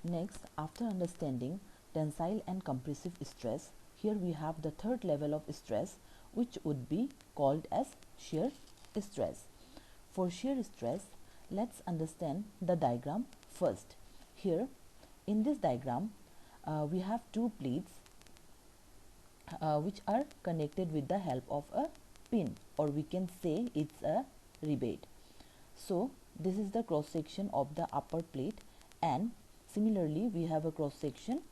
Next, after understanding tensile and compressive stress, here we have the third level of stress, which would be called as shear stress. For shear stress, let's understand the diagram first. Here in this diagram, we have two plates which are connected with the help of a pin, or we can say it's a rebate. So this is the cross section of the upper plate, and similarly we have a cross section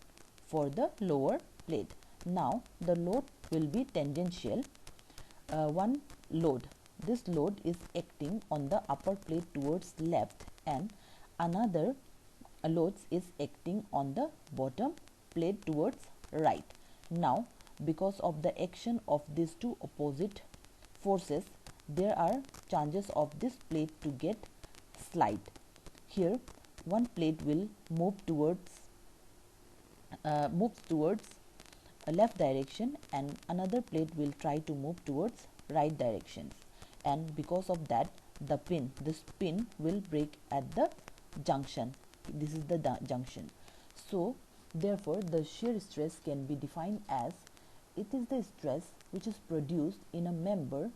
for the lower plate. Now the load will be tangential. One load, this load is acting on the upper plate towards left, and another loads is acting on the bottom plate towards right. Now because of the action of these two opposite forces, there are chances of this plate to get slide. Here one plate will move towards moves towards a left direction, and another plate will try to move towards right directions, and because of that this pin will break at the junction. This is the junction. So therefore the shear stress can be defined as, it is the stress which is produced in a member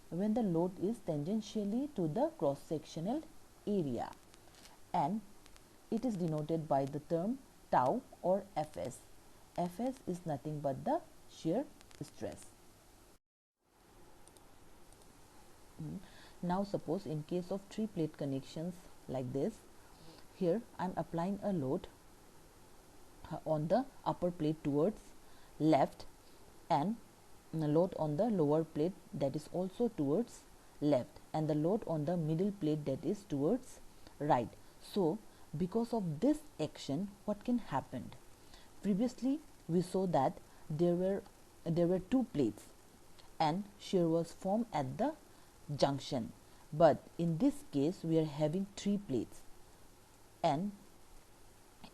when the load is tangentially to the cross sectional area, and it is denoted by the term tau or Fs. Fs is nothing but the shear stress. Now suppose in case of three plate connections like this, here I am applying a load on the upper plate towards left, and a load on the lower plate that is also towards left, and the load on the middle plate that is towards right. So because of this action, what can happen? Previously we saw that there were two plates and shear was formed at the junction, but in this case we are having three plates, and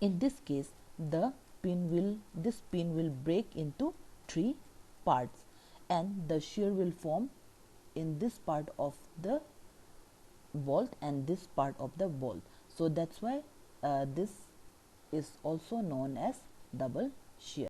in this case this pin will break into three parts, and the shear will form in this part of the bolt and this part of the bolt. So that's why this is also known as double shear.